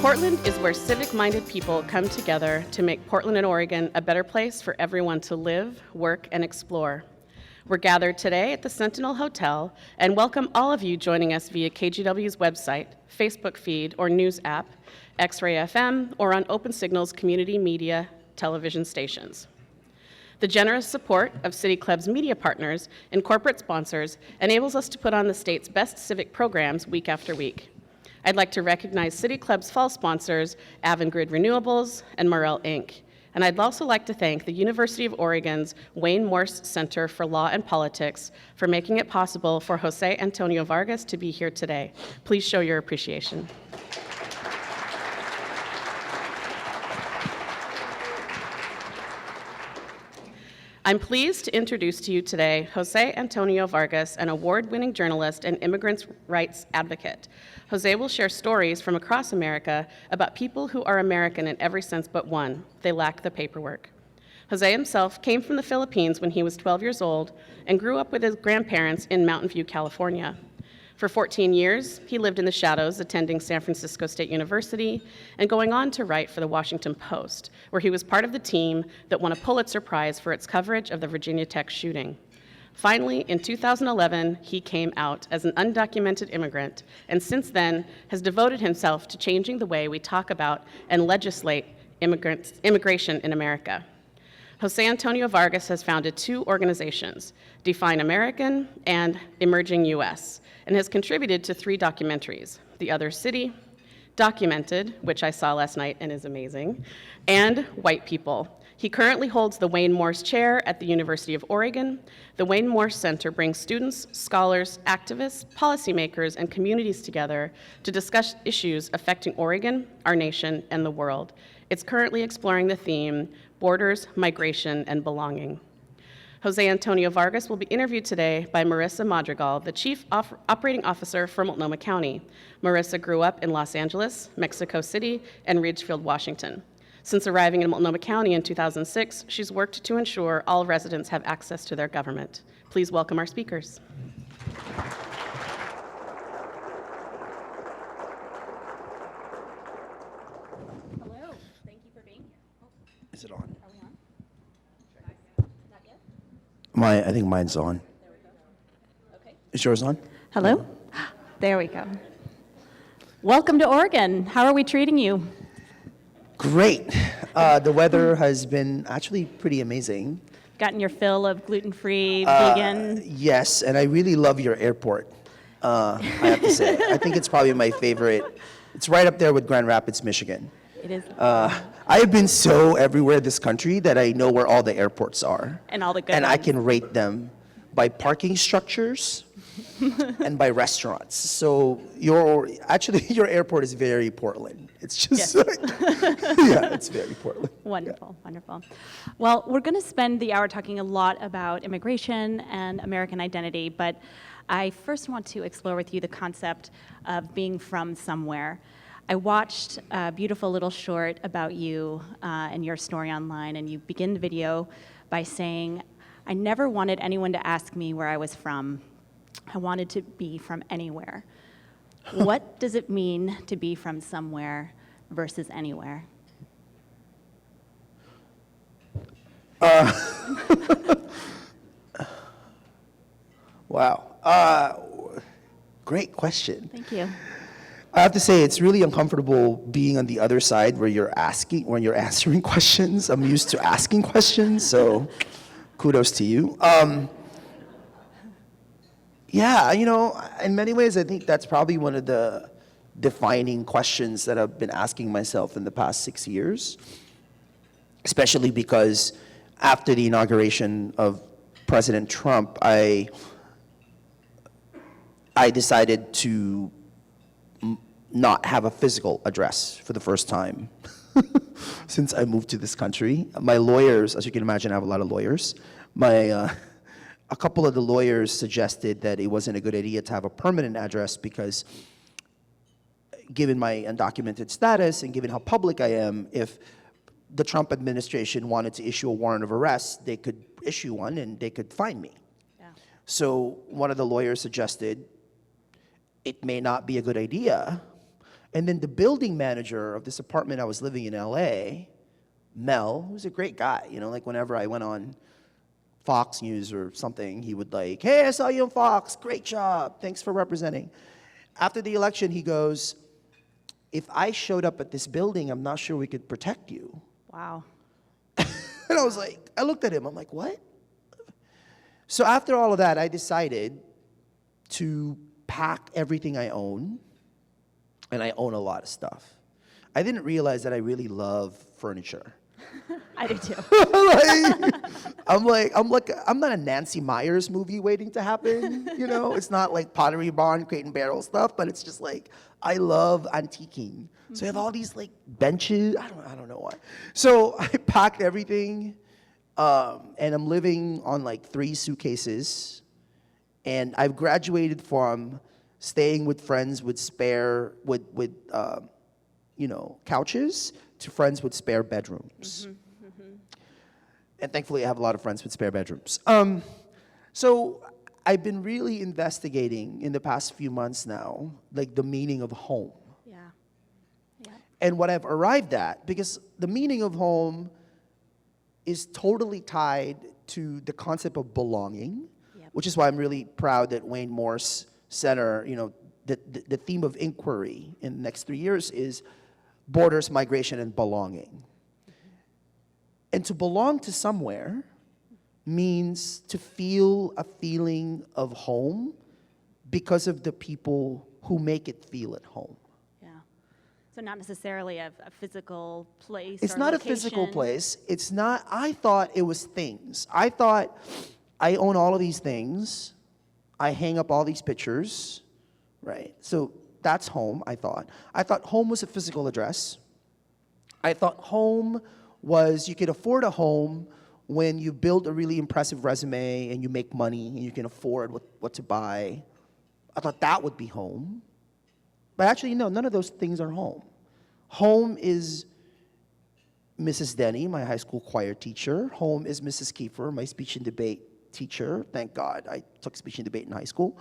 Portland is where civic-minded people come together to make Portland and Oregon a better place for everyone to live, work, and explore. We're gathered today at the Sentinel Hotel and welcome all of you joining us via KGW's website, Facebook feed, or news app, X-Ray FM, or on Open Signal's community media television stations. The generous support of City Club's media partners and corporate sponsors enables us to put on the state's best civic programs week after week. I'd like to recognize City Club's fall sponsors, Avangrid Renewables and Morel Inc. And I'd also like to thank the University of Oregon's Wayne Morse Center for Law and Politics for making it possible for Jose Antonio Vargas to be here today. Please show your appreciation. I'm pleased to introduce to you today Jose Antonio Vargas, an award-winning journalist and immigrants' rights advocate. Jose will share stories from across America about people who are American in every sense but one. They lack the paperwork. Jose himself came from the Philippines when he was 12 years old and grew up with his grandparents in Mountain View, California. For 14 years, he lived in the shadows, attending San Francisco State University and going on to write for the Washington Post, where he was part of the team that won a Pulitzer Prize for its coverage of the Virginia Tech shooting. Finally, in 2011, he came out as an undocumented immigrant, and since then has devoted himself to changing the way we talk about and legislate immigration in America. Jose Antonio Vargas has founded two organizations, Define American and Emerging U.S., and has contributed to 3 documentaries, The Other City, Documented, which I saw last night and is amazing, and White People. He currently holds the Wayne Morse Chair at the University of Oregon. The Wayne Morse Center brings students, scholars, activists, policymakers, and communities together to discuss issues affecting Oregon, our nation, and the world. It's currently exploring the theme, Borders, Migration, and Belonging. Jose Antonio Vargas will be interviewed today by Marissa Madrigal, the Chief Operating Officer for Multnomah County. Marissa grew up in Los Angeles, Mexico City, and Ridgefield, Washington. Since arriving in Multnomah County in 2006, she's worked to ensure all residents have access to their government. Please welcome our speakers. Hello, thank you for being here. Is it on? Are we on? Not yet? I think mine's on. There we go. Okay. Is yours on? Hello? There we go. Welcome to Oregon. How are we treating you? Great. The weather has been actually pretty amazing. Gotten your fill of gluten-free, vegan? Yes, and I really love your airport, I have to say. I think it's probably my favorite. It's right up there with Grand Rapids, Michigan. It is. I have been so everywhere this country that I know where all the airports are. And all the good And I ones. can rate them by parking structures and by restaurants. So your airport is very Portland. It's just Yes. yeah, it's very Portland. Wonderful, wonderful. Well, we're going to spend the hour talking a lot about immigration and American identity, but I first want to explore with you the concept of being from somewhere. I watched a beautiful little short about you and your story online, and you begin the video by saying, "I never wanted anyone to ask me where I was from. I wanted to be from anywhere." What does it mean to be from somewhere versus anywhere? Wow. Great question. Thank you. I have to say, it's really uncomfortable being on the other side when you're answering questions. I'm used to asking questions, so kudos to you. Yeah, in many ways, I think that's probably one of the defining questions that I've been asking myself in the past 6 years, especially because after the inauguration of President Trump, I decided to not have a physical address for the first time since I moved to this country. My lawyers, as you can imagine, I have a lot of lawyers. A couple of the lawyers suggested that it wasn't a good idea to have a permanent address because given my undocumented status and given how public I am, if the Trump administration wanted to issue a warrant of arrest, they could issue one and they could find me. Yeah. So one of the lawyers suggested it may not be a good idea And then the building manager of this apartment I was living in LA, Mel, who's a great guy, like whenever I went on Fox News or something, he would like, hey, I saw you on Fox, great job, thanks for representing. After the election, he goes, if I showed up at this building, I'm not sure we could protect you. Wow. And I was like, I looked at him, I'm like, what? So after all of that, I decided to pack everything I own, and I own a lot of stuff. I didn't realize that I really love furniture. I do too. I'm not a Nancy Meyers movie waiting to happen, It's not like Pottery Barn, Crate and Barrel stuff, but it's just like, I love antiquing. So I have all these like benches, I don't know why. So I packed everything, and I'm living on like 3 suitcases, and I've graduated from staying with friends with couches to friends with spare bedrooms. And thankfully, I have a lot of friends with spare bedrooms. So I've been really investigating in the past few months now, like the meaning of home. Yeah. Yeah. And what I've arrived at, because the meaning of home is totally tied to the concept of belonging, which is why I'm really proud that Wayne Morse Center, the theme of inquiry in the next 3 years is borders, migration, and belonging. And to belong to somewhere means to feel a feeling of home because of the people who make it feel at home. Yeah. So not necessarily a physical place. It's or not location. a physical place. It's not, I thought it was things. I thought I own all of these things. I hang up all these pictures, right? So that's home, I thought. I thought home was a physical address. I thought home was, you could afford a home when you build a really impressive resume and you make money and you can afford what to buy. I thought that would be home. But actually, no, none of those things are home. Home is Mrs. Denny, my high school choir teacher. Home is Mrs. Kiefer, my speech and debate teacher. Thank God I took speech and debate in high school.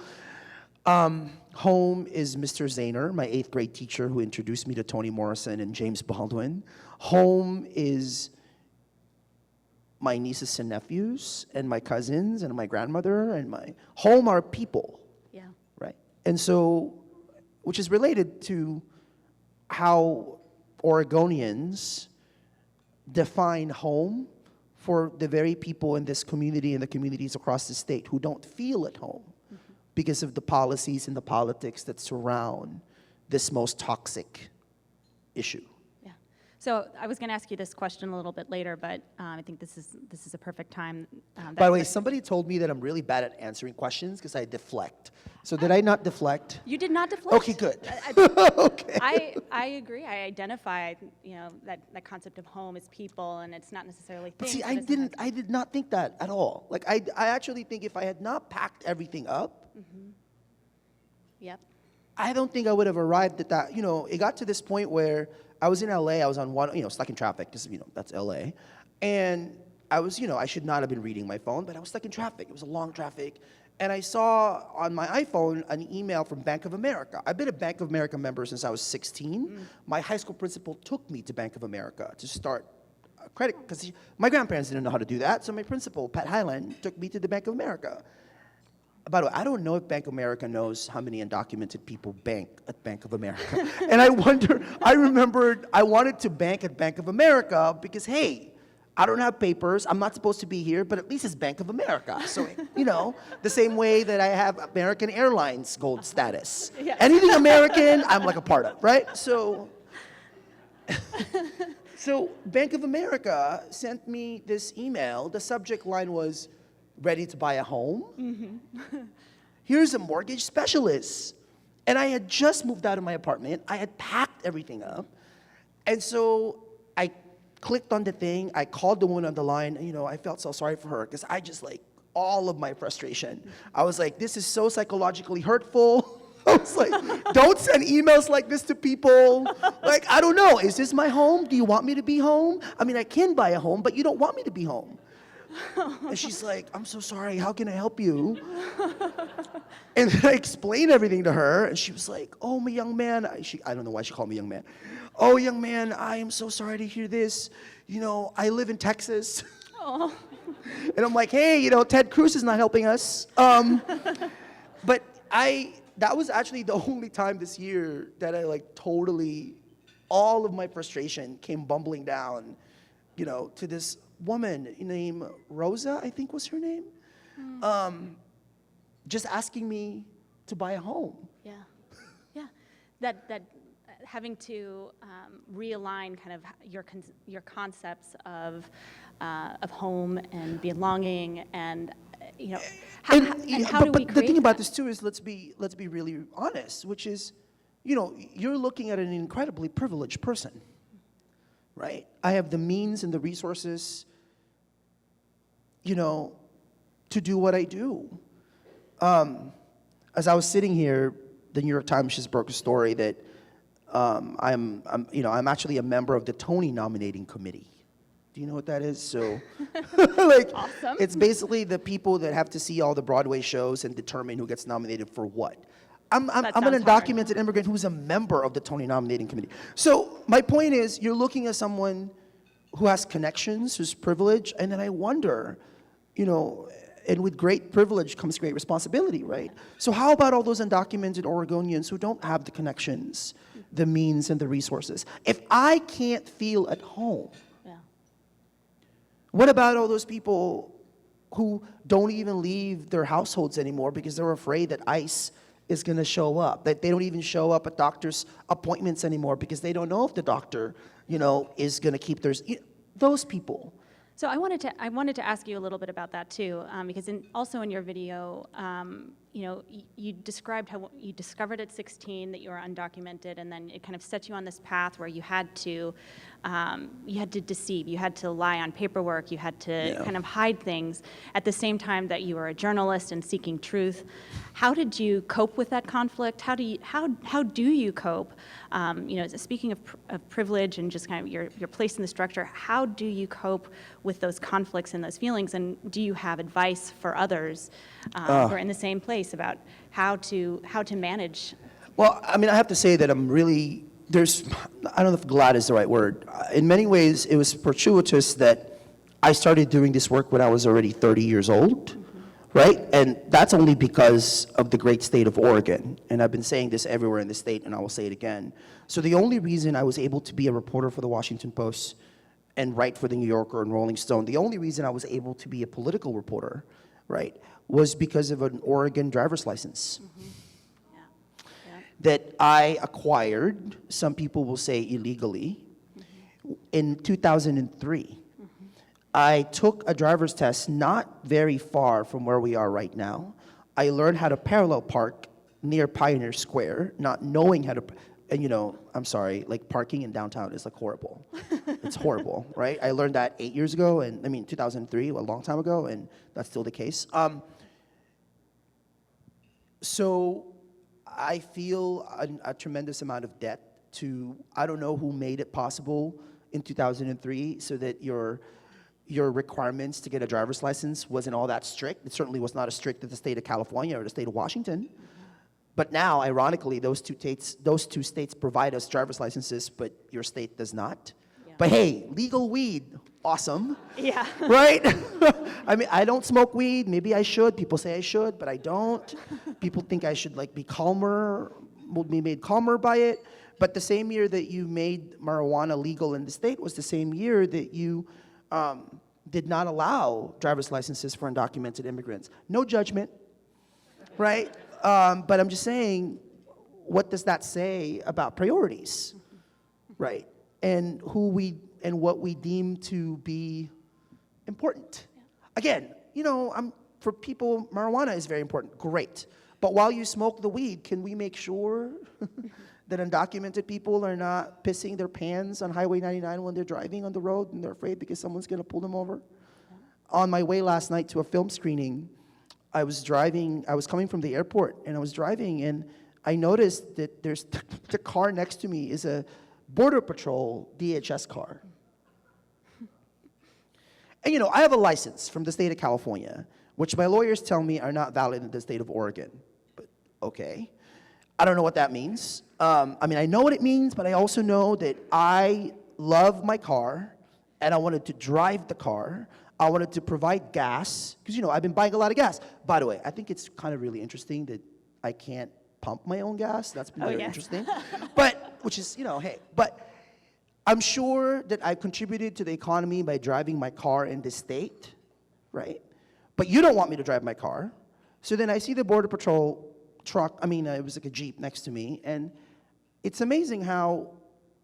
Home is Mr. Zahner, my 8th grade teacher who introduced me to Toni Morrison and James Baldwin. Home is my nieces and nephews and my cousins and my grandmother and my home are people. Yeah. Right? And so, which is related to how Oregonians define home for the very people in this community and the communities across the state who don't feel at home because of the policies and the politics that surround this most toxic issue. Yeah. So I was going to ask you this question a little bit later, but I think this is a perfect time. By the way, somebody told me that I'm really bad at answering questions because I deflect. So did I not deflect? You did not deflect. Okay, good. Okay. I agree. I identify, that concept of home as people, and it's not necessarily But things. see, I did not think that at all. Like, I actually think if I had not packed everything up, Yep. I don't think I would have arrived at that. It got to this point where I was in LA, I was on stuck in traffic, because, that's LA. And I was, I should not have been reading my phone, but I was stuck in traffic. It was a long traffic. And I saw on my iPhone an email from Bank of America. I've been a Bank of America member since I was 16. My high school principal took me to Bank of America to start credit, because my grandparents didn't know how to do that. So my principal, Pat Highland, took me to the Bank of America. By the way, I don't know if Bank of America knows how many undocumented people bank at Bank of America. And I remembered I wanted to bank at Bank of America because, hey, I don't have papers, I'm not supposed to be here, but at least it's Bank of America. So, the same way that I have American Airlines gold status. Yes. Anything American, I'm like a part of, right? So Bank of America sent me this email. The subject line was, ready to buy a home? Here's a mortgage specialist. And I had just moved out of my apartment. I had packed everything up. And so I clicked on the thing. I called the woman on the line. I felt so sorry for her because I just all of my frustration. I was like, this is so psychologically hurtful. I was like, don't send emails like this to people. Like, I don't know. Is this my home? Do you want me to be home? I mean, I can buy a home, but you don't want me to be home. And she's like, I'm so sorry, how can I help you? And then I explained everything to her, and she was like, oh, my young man, I don't know why she called me young man. Oh, young man, I am so sorry to hear this. You know, I live in Texas. Oh. And I'm like, hey, you know, Ted Cruz is not helping us. But that was actually the only time this year that I like totally, all of my frustration came bumbling down, you know, to this woman named Rosa, I think was her name, just asking me to buy a home. Yeah, yeah. That having to realign kind of your concepts of home and belonging, and you know, how do we create But the thing about that? this too is let's be really honest, which is, you know, you're looking at an incredibly privileged person, right? I have the means and the resources, you know, to do what I do. As I was sitting here, the New York Times just broke a story that I'm actually a member of the Tony nominating committee. Do you know what that is? So, like, Awesome. It's basically the people that have to see all the Broadway shows and determine who gets nominated for what. I'm an sounds hard. undocumented immigrant who's a member of the Tony nominating committee. So my point is, you're looking at someone who has connections, who's privileged, and then I wonder, you know, and with great privilege comes great responsibility, right? So how about all those undocumented Oregonians who don't have the connections, the means, and the resources? If I can't feel at home, Yeah. what about all those people who don't even leave their households anymore because they're afraid that ICE is going to show up, that they don't even show up at doctor's appointments anymore because they don't know if the doctor, you know, is going to keep those people. So I wanted to ask you a little bit about that too, because also in your video, you know, you described how you discovered at 16 that you were undocumented, and then it kind of set you on this path where you had to deceive, you had to lie on paperwork, you had to kind of hide things at the same time that you were a journalist and seeking truth. How did you cope with that conflict? How do you cope? You know, speaking of privilege and just kind of your place in the structure, how do you cope with those conflicts and those feelings? And do you have advice for others who are in the same place about how to manage? Well, I mean, I have to say that I'm really, I don't know if glad is the right word. In many ways, it was fortuitous that I started doing this work when I was already 30 years old, right? And that's only because of the great state of Oregon. And I've been saying this everywhere in the state, and I will say it again. So the only reason I was able to be a reporter for the Washington Post and write for the New Yorker and Rolling Stone, the only reason I was able to be a political reporter, right, was because of an Oregon driver's license. That I acquired, some people will say illegally, in 2003. I took a driver's test not very far from where we are right now. I learned how to parallel park near Pioneer Square, not knowing how to, and you know, I'm sorry, like parking in downtown is like horrible. It's horrible, right? I learned that 8 years ago, and I mean 2003, a long time ago, and that's still the case. So I feel a tremendous amount of debt to, I don't know who made it possible in 2003 so that your requirements to get a driver's license wasn't all that strict. It certainly was not as strict as the state of California or the state of Washington. But now, ironically, those two states provide us driver's licenses, but your state does not. Yeah. But hey, legal weed, awesome. Yeah. Right? I mean, I don't smoke weed. Maybe I should. People say I should, but I don't. People think I should like be made calmer by it. But the same year that you made marijuana legal in the state was the same year that you did not allow driver's licenses for undocumented immigrants. No judgment, right? But I'm just saying, what does that say about priorities, right? And what we deem to be important. Again, you know, for people, marijuana is very important, great. But while you smoke the weed, can we make sure that undocumented people are not pissing their pants on Highway 99 when they're driving on the road and they're afraid because someone's gonna pull them over? On my way last night to a film screening, I was coming from the airport, and I was driving, and I noticed that there's the car next to me is a Border Patrol DHS car. And I have a license from the state of California, which my lawyers tell me are not valid in the state of Oregon. But okay. I don't know what that means. I know what it means, but I also know that I love my car, and I wanted to drive the car. I wanted to provide gas, because, I've been buying a lot of gas. By the way, I think it's kind of really interesting that I can't pump my own gas. That's been very interesting. But, which is, hey. But I'm sure that I've contributed to the economy by driving my car in this state, right? But you don't want me to drive my car. So then I see the Border Patrol truck, it was like a Jeep next to me, and it's amazing how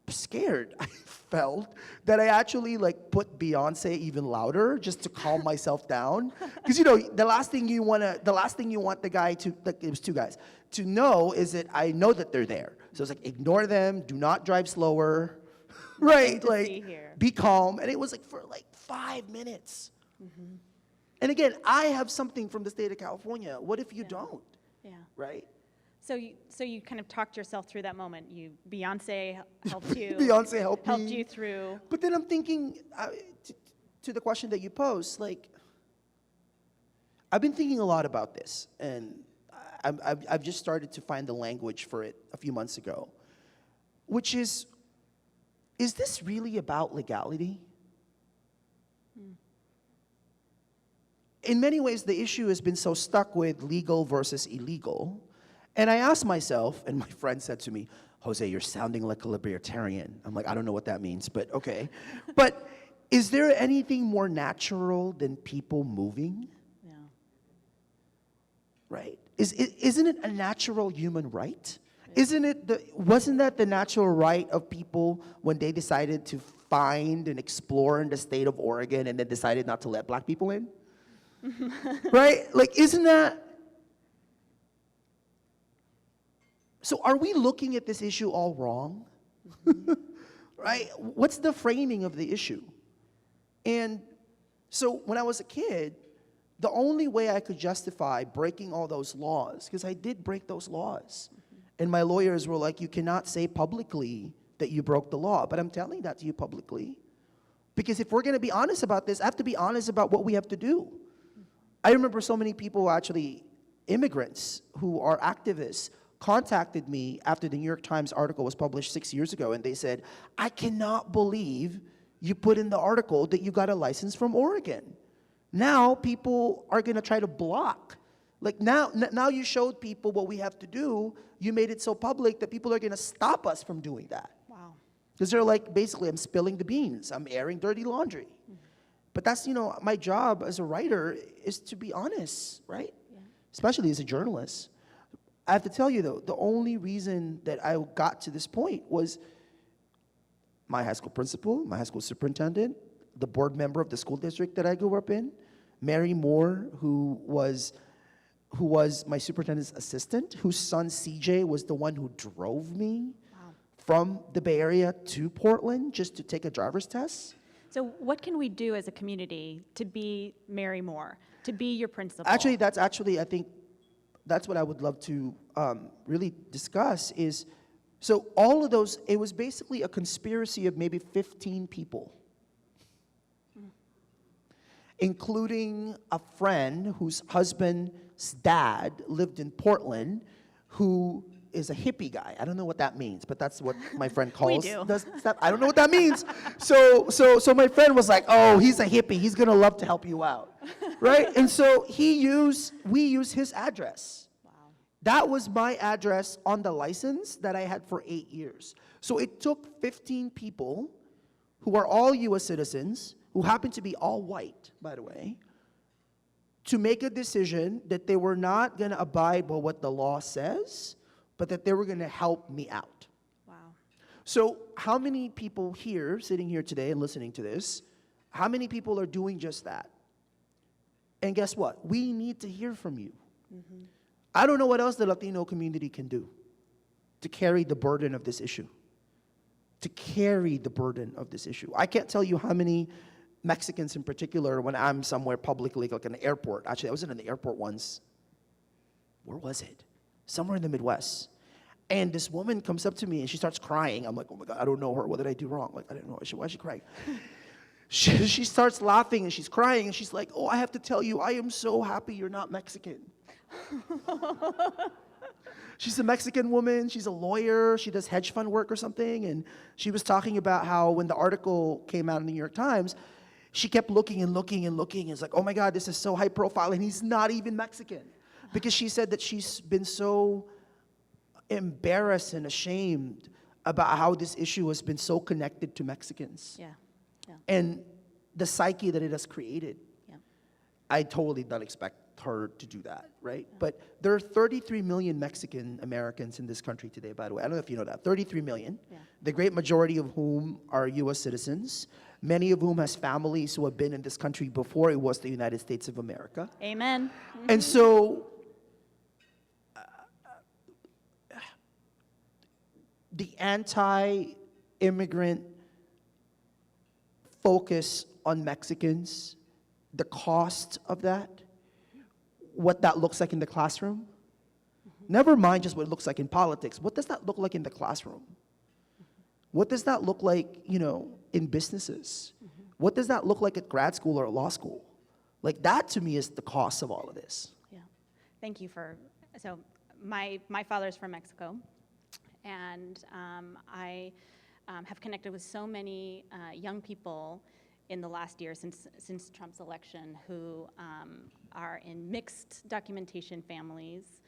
scared I felt that I actually put Beyonce even louder just to calm myself down. Because the last thing you want the guy to, it was two guys, to know is that I know that they're there. So it's ignore them, do not drive slower, right? Be calm. And it was for 5 minutes. Mm-hmm. And again, I have something from the state of California. What if you don't? Yeah. Right? So you kind of talked yourself through that moment. Beyonce helped you. Beyonce helped you through. But then I'm thinking, to the question that you posed, I've been thinking a lot about this, and I've just started to find the language for it a few months ago, which is this really about legality? In many ways, the issue has been so stuck with legal versus illegal. And I asked myself, and my friend said to me, Jose, you're sounding like a libertarian. I'm I don't know what that means, but okay. But is there anything more natural than people moving? Yeah. Right? Isn't it a natural human right? Wasn't that the natural right of people when they decided to find and explore in the state of Oregon and then decided not to let black people in? Right? Isn't that? So are we looking at this issue all wrong? Right? What's the framing of the issue? And so when I was a kid, the only way I could justify breaking all those laws, because I did break those laws, and my lawyers were like, you cannot say publicly that you broke the law, but I'm telling that to you publicly. Because if we're going to be honest about this, I have to be honest about what we have to do. I remember so many people, actually immigrants who are activists, contacted me after the New York Times article was published 6 years ago, and they said, I cannot believe you put in the article that you got a license from Oregon. Now people are going to try to block. Now you showed people what we have to do. You made it so public that people are going to stop us from doing that. Wow. Because they're basically, I'm spilling the beans. I'm airing dirty laundry. Mm-hmm. But that's, my job as a writer is to be honest, right? Yeah. Especially as a journalist. I have to tell you, though, the only reason that I got to this point was my high school principal, my high school superintendent, the board member of the school district that I grew up in, Mary Moore, who was my superintendent's assistant, whose son CJ was the one who drove me from the Bay Area to Portland just to take a driver's test. So what can we do as a community to be Mary Moore, to be your principal? I think that's what I would love to really discuss is, so all of those, it was basically a conspiracy of maybe 15 people, including a friend whose husband's dad lived in Portland, who is a hippie guy. I don't know what that means, but that's what my friend calls. We do. I don't know what that means. So my friend was like, oh, he's a hippie. He's gonna love to help you out, right? And so we use his address. Wow. That was my address on the license that I had for 8 years. So it took 15 people who are all U.S. citizens, who happen to be all white, by the way, to make a decision that they were not going to abide by what the law says, but that they were going to help me out. Wow. So how many people here, sitting here today and listening to this, how many people are doing just that? And guess what? We need to hear from you. Mm-hmm. I don't know what else the Latino community can do to carry the burden of this issue. To carry the burden of this issue. I can't tell you how many Mexicans in particular, when I'm somewhere publicly, like an airport. Actually, I was in an airport once. Where was it? Somewhere in the Midwest. And this woman comes up to me and she starts crying. I'm like, oh my God, I don't know her. What did I do wrong? Like, I don't know. Why is she crying? she starts laughing and she's crying and she's like, oh, I have to tell you, I am so happy you're not Mexican. She's a Mexican woman, she's a lawyer, she does hedge fund work or something, and she was talking about how when the article came out in the New York Times, she kept looking and looking and looking, and it's like, oh my God, this is so high profile, and he's not even Mexican. Because she said that she's been so embarrassed and ashamed about how this issue has been so connected to Mexicans. Yeah. Yeah. And the psyche that it has created. Yeah. I totally don't expect her to do that, right? But there are 33 million Mexican Americans in this country today, by the way. I don't know if you know that. 33 million. Yeah. The great majority of whom are U.S. citizens, many of whom has families who have been in this country before it was the United States of America. Amen. And so the anti-immigrant focus on Mexicans, the cost of that, what that looks like in the classroom. Never mind just what it looks like in politics. What does that look like in the classroom? What does that look like, in businesses? What does that look like at grad school or law school? Like, that to me is the cost of all of this. Yeah. Thank you so my father's from Mexico, and I have connected with so many young people in the last year since Trump's election who are in mixed documentation families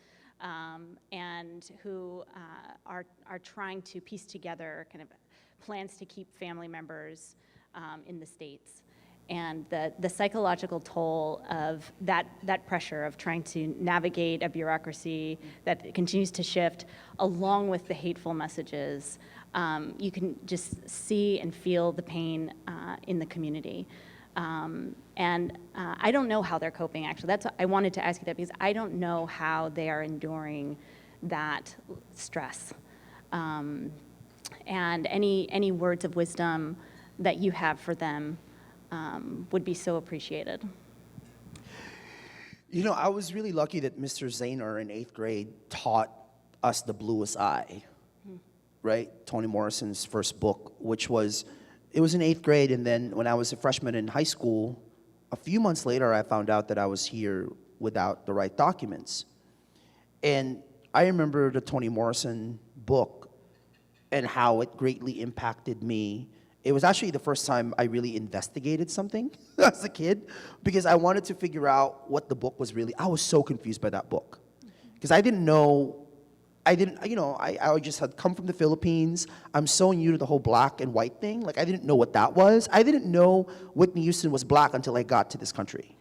and who are trying to piece together kind of plans to keep family members in the States. And the psychological toll of that pressure of trying to navigate a bureaucracy that continues to shift, along with the hateful messages, you can just see and feel the pain in the community. And I don't know how they're coping, actually. I wanted to ask you that because I don't know how they are enduring that stress. And any words of wisdom that you have for them would be so appreciated. I was really lucky that Mr. Zahner in 8th grade taught us The Bluest Eye, right? Toni Morrison's first book, it was in 8th grade, and then when I was a freshman in high school, a few months later, I found out that I was here without the right documents. And I remember the Toni Morrison book and how it greatly impacted me. It was actually the first time I really investigated something as a kid, because I wanted to figure out what the book was really. I was so confused by that book, because I just had come from the Philippines. I'm so new to the whole black and white thing. Like, I didn't know what that was. I didn't know Whitney Houston was black until I got to this country.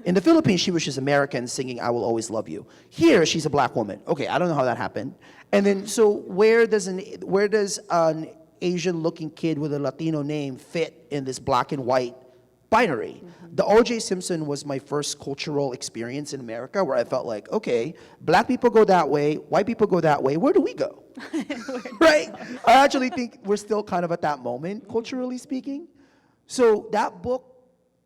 In the Philippines, she was just American singing "I Will Always Love You." Here, she's a black woman. Okay, I don't know how that happened. And then, so where does an Asian-looking kid with a Latino name fit in this black and white binary? The O.J. Simpson was my first cultural experience in America where I felt like, okay, black people go that way, white people go that way, where do we go? Right? I actually think we're still kind of at that moment, culturally speaking. So that book,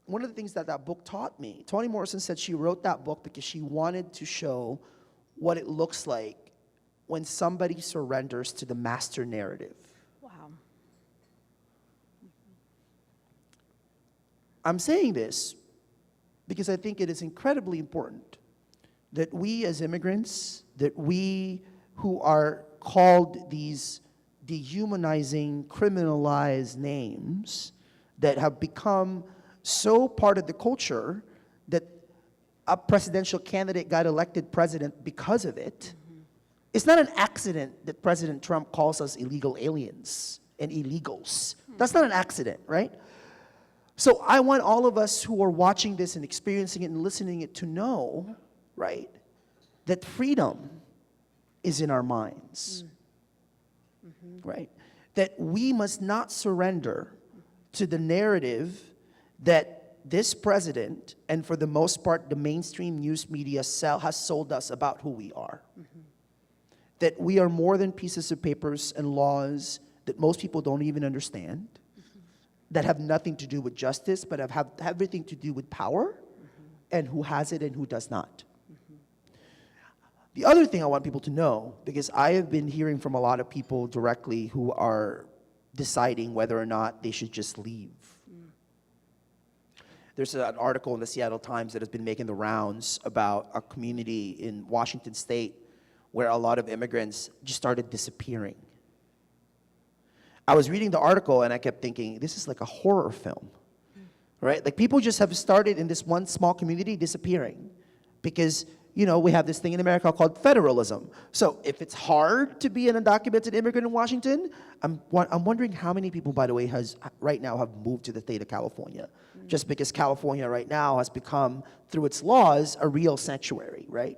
one of the things that book taught me, Toni Morrison said she wrote that book because she wanted to show what it looks like when somebody surrenders to the master narrative. Wow. I'm saying this because I think it is incredibly important that we as immigrants, that we who are called these dehumanizing, criminalized names that have become so part of the culture that a presidential candidate got elected president because of it. It's not an accident that President Trump calls us illegal aliens and illegals. That's not an accident, right? So I want all of us who are watching this and experiencing it and listening it to know, right, that freedom is in our minds, right? That we must not surrender to the narrative that this president, and for the most part, the mainstream news media has sold us about who we are. That we are more than pieces of papers and laws that most people don't even understand, that have nothing to do with justice, but have everything to do with power, and who has it and who does not. The other thing I want people to know, because I have been hearing from a lot of people directly who are deciding whether or not they should just leave. There's an article in the Seattle Times that has been making the rounds about a community in Washington State where a lot of immigrants just started disappearing. I was reading the article and I kept thinking, this is like a horror film, right? Like people just have started in this one small community disappearing because, we have this thing in America called federalism. So if it's hard to be an undocumented immigrant in Washington, I'm wondering how many people, by the way, right now have moved to the state of California, just because California right now has become, through its laws, a real sanctuary, right?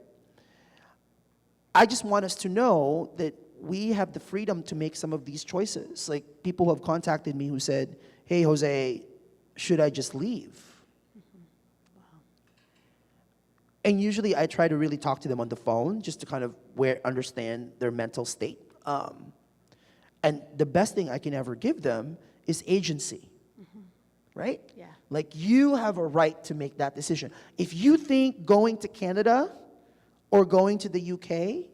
I just want us to know that we have the freedom to make some of these choices. Like people who have contacted me who said, hey, Jose, should I just leave? And usually I try to really talk to them on the phone just to kind of understand their mental state. And the best thing I can ever give them is agency, right? Yeah. Like you have a right to make that decision. If you think going to Canada or going to the UK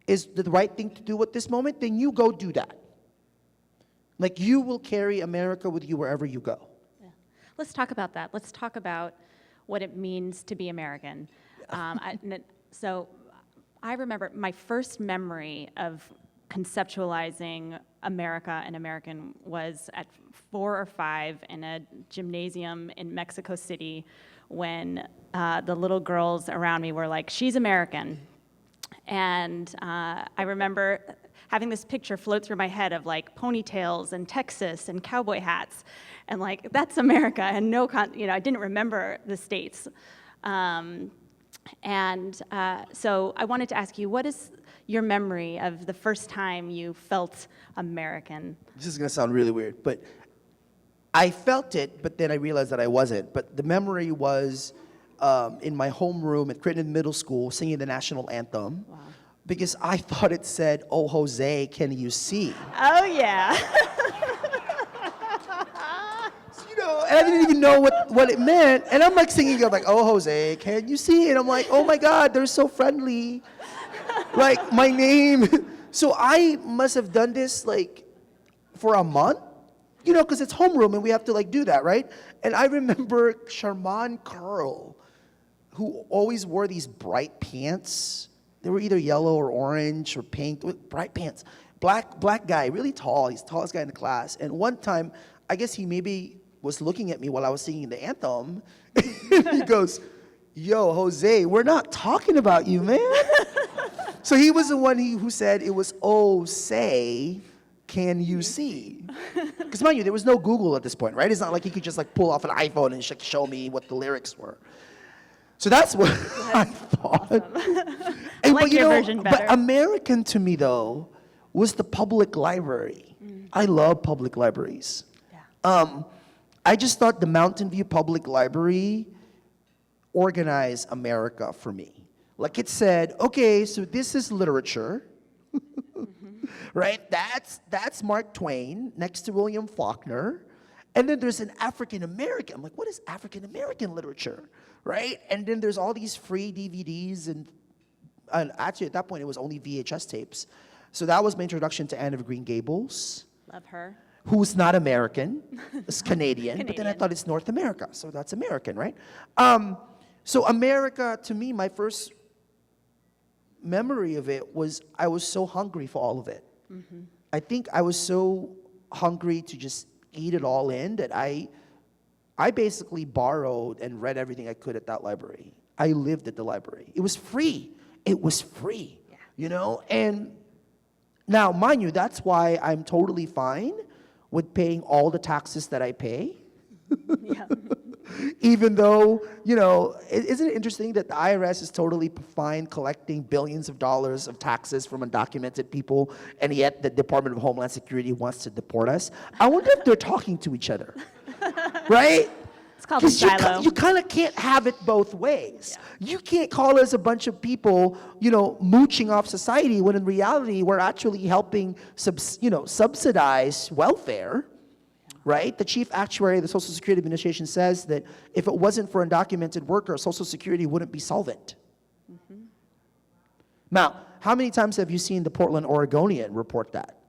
is the right thing to do at this moment, then you go do that. Like you will carry America with you wherever you go. Yeah. Let's talk about that. Let's talk about what it means to be American. So I remember my first memory of conceptualizing America and American was at 4 or 5 in a gymnasium in Mexico City when the little girls around me were like, she's American. And I remember having this picture float through my head of like ponytails and Texas and cowboy hats, and like that's America. And I didn't remember the states. So I wanted to ask you, what is your memory of the first time you felt American? This is gonna sound really weird, but I felt it, but then I realized that I wasn't. But the memory was in my homeroom at Crittenden Middle School singing the national anthem. Wow. Because I thought it said, oh, Jose, can you see? Oh, yeah. And I didn't even know what it meant. And I'm like singing, I'm like, oh, Jose, can you see? And I'm like, oh my God, they're so friendly. Like my name. So I must have done this like for a month, because it's homeroom and we have to like do that, right? And I remember Charman Curl, who always wore these bright pants. They were either yellow or orange or pink, bright pants. Black guy, really tall. He's the tallest guy in the class. And one time, I guess he maybe was looking at me while I was singing the anthem. He goes, yo, Jose, we're not talking about you, man. So he was the one who said it was, oh, say, can you see? Because mind you, there was no Google at this point, right? It's not like he could just like pull off an iPhone and show me what the lyrics were. So that's what I thought. Awesome. And, like your version better. But American to me, though, was the public library. I love public libraries. Yeah. I just thought the Mountain View Public Library organized America for me. Like it said, okay, so this is literature, right? That's Mark Twain next to William Faulkner. And then there's an African American. I'm like, what is African American literature, right? And then there's all these free DVDs and actually at that point it was only VHS tapes. So that was my introduction to Anne of Green Gables. Love her. Who's not American, it's Canadian, but then I thought it's North America, so that's American, right? So America, to me, my first memory of it was I was so hungry for all of it. Mm-hmm. I think I was so hungry to just eat it all in that I basically borrowed and read everything I could at that library. I lived at the library. It was free. It was free, And now, mind you, that's why I'm totally fine with paying all the taxes that I pay. Yeah. Even though, isn't it interesting that the IRS is totally fine collecting billions of dollars of taxes from undocumented people, and yet the Department of Homeland Security wants to deport us? I wonder if they're talking to each other, right? It's called a silo. You kind of can't have it both ways. Yeah. You can't call us a bunch of people, mooching off society, when in reality we're actually helping subsidize welfare. Right? The chief actuary of the Social Security Administration says that if it wasn't for undocumented workers, Social Security wouldn't be solvent. Mm-hmm. Now, how many times have you seen the Portland Oregonian report that?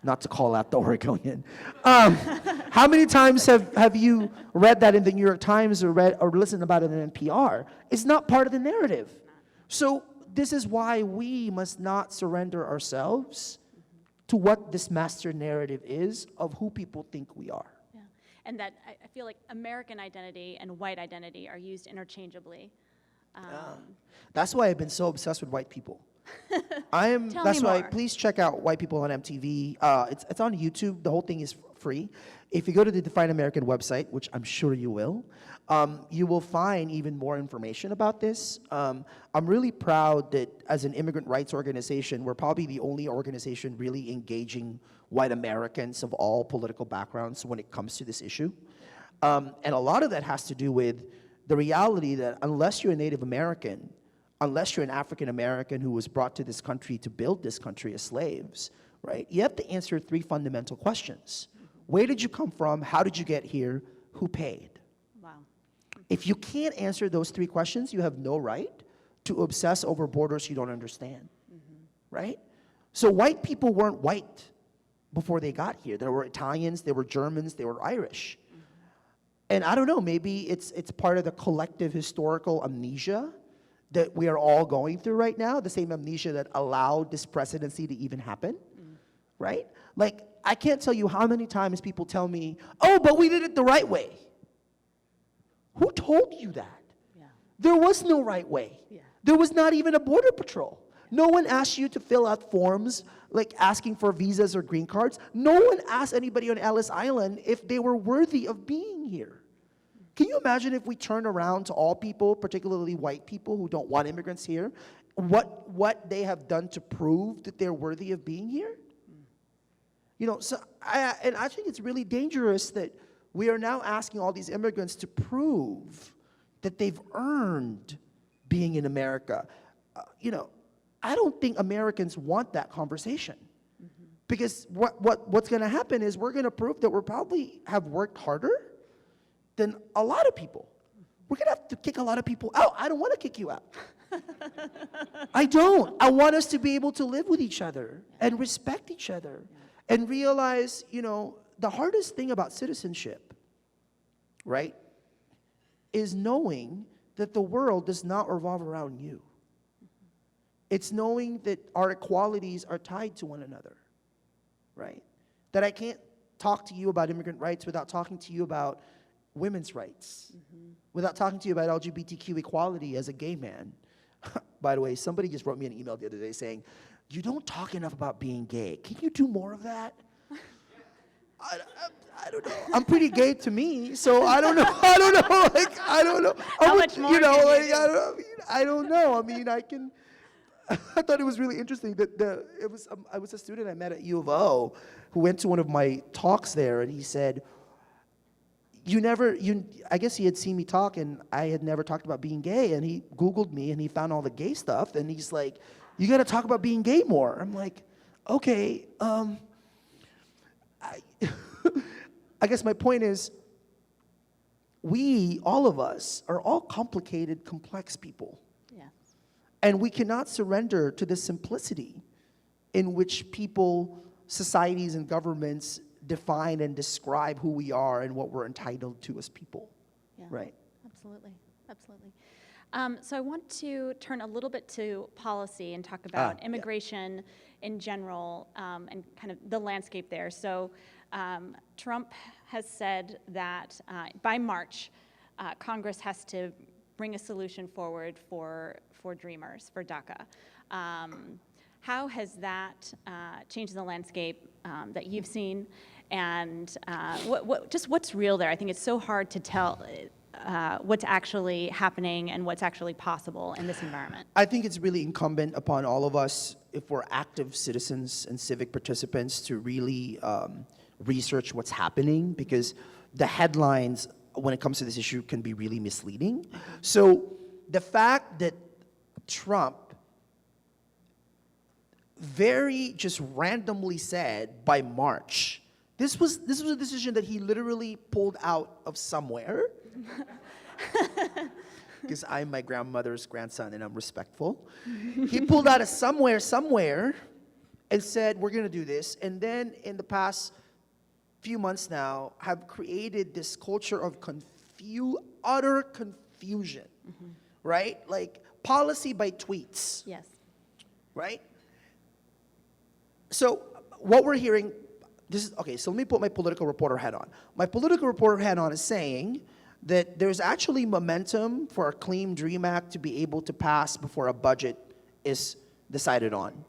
not to call out the Oregonian. How many times have you read that in the New York Times or read or listened about it in NPR? It's not part of the narrative. So this is why we must not surrender ourselves to what this master narrative is of who people think we are. Yeah. And that I feel like American identity and white identity are used interchangeably. That's why I've been so obsessed with white people. Tell That's me why more. please check out White People on MTV. It's on YouTube. The whole thing is free. If you go to the Define American website, which I'm sure you will find even more information about this. I'm really proud that as an immigrant rights organization, we're probably the only organization really engaging white Americans of all political backgrounds when it comes to this issue. And a lot of that has to do with the reality that unless you're a Native American, unless you're an African American who was brought to this country to build this country as slaves, right? You have to answer 3 fundamental questions. Where did you come from? How did you get here? Who paid? Wow. If you can't answer those 3 questions, you have no right to obsess over borders you don't understand, right? So white people weren't white before they got here. There were Italians, there were Germans, there were Irish. And I don't know, maybe it's part of the collective historical amnesia that we are all going through right now, the same amnesia that allowed this presidency to even happen, right? Like, I can't tell you how many times people tell me, oh, but we did it the right way. Who told you that? Yeah. There was no right way. Yeah. There was not even a border patrol. No one asked you to fill out forms like asking for visas or green cards. No one asked anybody on Ellis Island if they were worthy of being here. Can you imagine if we turn around to all people, particularly white people who don't want immigrants here, what they have done to prove that they're worthy of being here? You know, so I think it's really dangerous that we are now asking all these immigrants to prove that they've earned being in America. You know, I don't think Americans want that conversation. Because what's going to happen is we're going to prove that we probably have worked harder than a lot of people. We're going to have to kick a lot of people out. I don't want to kick you out. I don't. I want us to be able to live with each other and respect each other and realize, you know, the hardest thing about citizenship, right, is knowing that the world does not revolve around you. It's knowing that our equalities are tied to one another, right? That I can't talk to you about immigrant rights without talking to you about women's rights, without talking to you about LGBTQ equality as a gay man. By the way, somebody just wrote me an email the other day saying, you don't talk enough about being gay. Can you do more of that? I don't know. I'm pretty gay to me, so I don't know. I don't know. Like, I don't know. How much more you know, can you like, do? I don't know. I mean, I can. I thought it was really interesting that I was a student I met at U of O who went to one of my talks there, and he said, I guess he had seen me talk, and I had never talked about being gay, and he Googled me, and he found all the gay stuff, and he's like, you got to talk about being gay more. I'm like, okay, I guess my point is, all of us, are all complicated, complex people. Yeah. And we cannot surrender to the simplicity in which people, societies, and governments define and describe who we are and what we're entitled to as people, Yeah. right? Absolutely, absolutely. So I want to turn a little bit to policy and talk about yeah. immigration in general and kind of the landscape there. So Trump has said that by March, Congress has to bring a solution forward for Dreamers, for DACA. How has that changed the landscape that you've seen? And what's real there? I think it's so hard to tell what's actually happening and what's actually possible in this environment. I think it's really incumbent upon all of us, if we're active citizens and civic participants, to really research what's happening, because the headlines when it comes to this issue can be really misleading. So the fact that Trump very just randomly said by March, this was a decision that he literally pulled out of somewhere, because I'm my grandmother's grandson and I'm respectful. He pulled out of somewhere, and said, we're going to do this. And then in the past few months now, have created this culture of utter confusion, right? Like policy by tweets, Yes. right? So what we're hearing, this is, okay, so let me put my political reporter hat on. My political reporter hat on is saying that there's actually momentum for a Clean Dream Act to be able to pass before a budget is decided on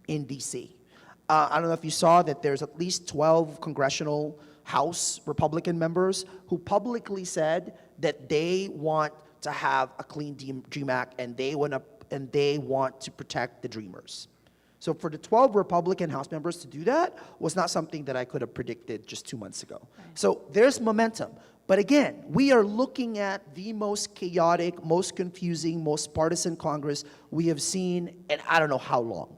in DC. I don't know if you saw that there's at least 12 congressional House Republican members who publicly said that they want to have a Clean Dream Act and they want to protect the dreamers. So for the 12 Republican House members to do that was not something that I could have predicted just 2 months ago. Right. So there's momentum. But again, we are looking at the most chaotic, most confusing, most partisan Congress we have seen in I don't know how long,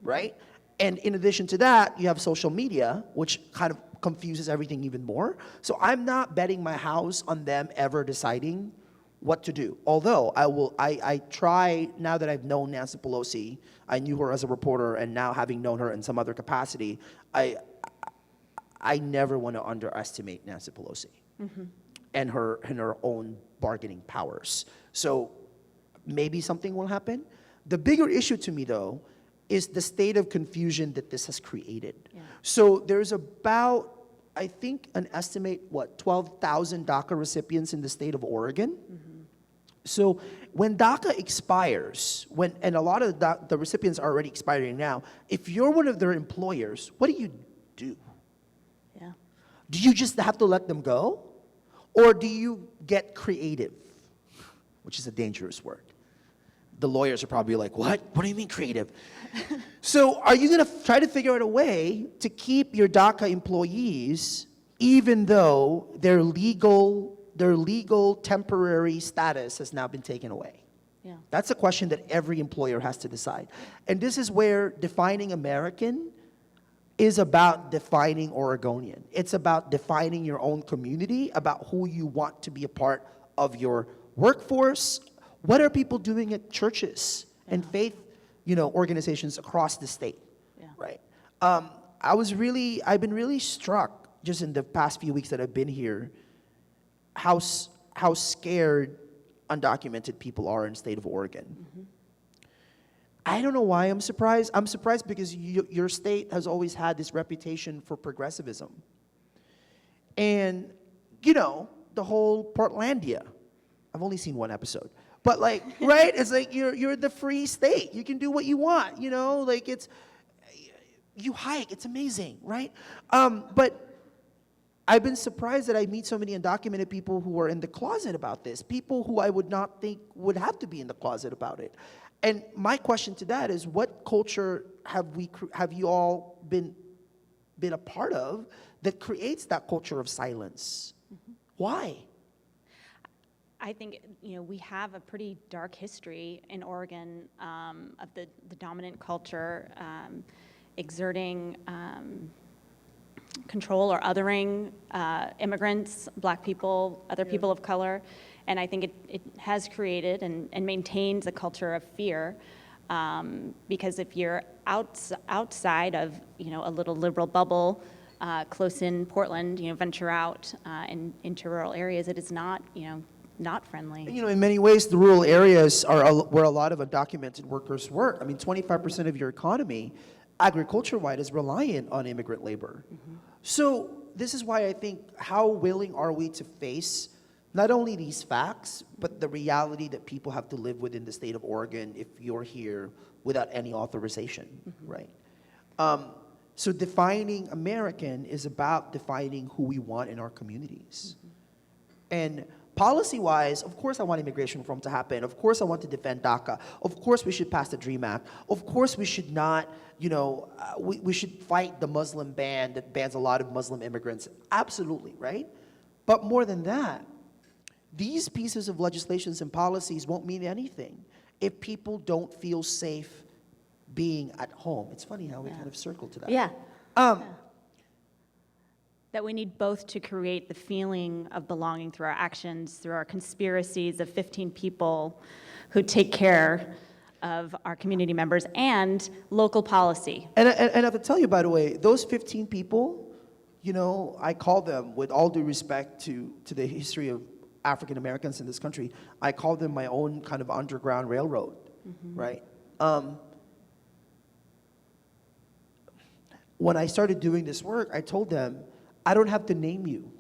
right? And in addition to that, you have social media, which kind of confuses everything even more. So I'm not betting my house on them ever deciding what to do. Although I try, now that I've known Nancy Pelosi, I knew her as a reporter, and now having known her in some other capacity, I never want to underestimate Nancy Pelosi and her own bargaining powers. So maybe something will happen. The bigger issue to me, though, is the state of confusion that this has created. Yeah. So there's about, I think, an estimate, 12,000 DACA recipients in the state of Oregon. So when DACA expires, and a lot of the recipients are already expiring now, if you're one of their employers, what do? Yeah. Do you just have to let them go? Or do you get creative? Which is a dangerous word. The lawyers are probably like, what? What do you mean creative? So are you going to try to figure out a way to keep your DACA employees even though their legal temporary status has now been taken away? Yeah. That's a question that every employer has to decide. And this is where defining American is about defining Oregonian. It's about defining your own community, about who you want to be a part of your workforce. What are people doing at churches and faith, organizations across the state, right? I've been really struck just in the past few weeks that I've been here, how scared undocumented people are in the state of Oregon. I don't know why I'm surprised. I'm surprised because your state has always had this reputation for progressivism. And, the whole Portlandia. I've only seen one episode. But right? It's like you're the free state. You can do what you want, you hike, it's amazing, right? But I've been surprised that I meet so many undocumented people who are in the closet about this, people who I would not think would have to be in the closet about it. And my question to that is, what culture have you all been a part of that creates that culture of silence? Why? I think we have a pretty dark history in Oregon of the dominant culture exerting control or othering immigrants, Black people, other people of color, and I think it has created and maintains a culture of fear because if you're outside of a little liberal bubble close in Portland, venture out into rural areas, it is not not friendly. In many ways, the rural areas are where a lot of undocumented workers work. I mean, 25% of your economy, agriculture-wide, is reliant on immigrant labor. So this is why I think, how willing are we to face not only these facts, but the reality that people have to live within the state of Oregon if you're here without any authorization, right? So defining American is about defining who we want in our communities. And policy-wise, of course I want immigration reform to happen. Of course I want to defend DACA. Of course we should pass the DREAM Act. Of course we should not, we should fight the Muslim ban that bans a lot of Muslim immigrants. Absolutely, right? But more than that, these pieces of legislations and policies won't mean anything if people don't feel safe being at home. It's funny how we kind of circle to that. Yeah. That we need both to create the feeling of belonging through our actions, through our conspiracies of 15 people who take care of our community members and local policy. And I have to tell you, by the way, those 15 people, you know, I call them, with all due respect to the history of African Americans in this country, I call them my own kind of underground railroad, right? When I started doing this work, I told them, I don't have to name you.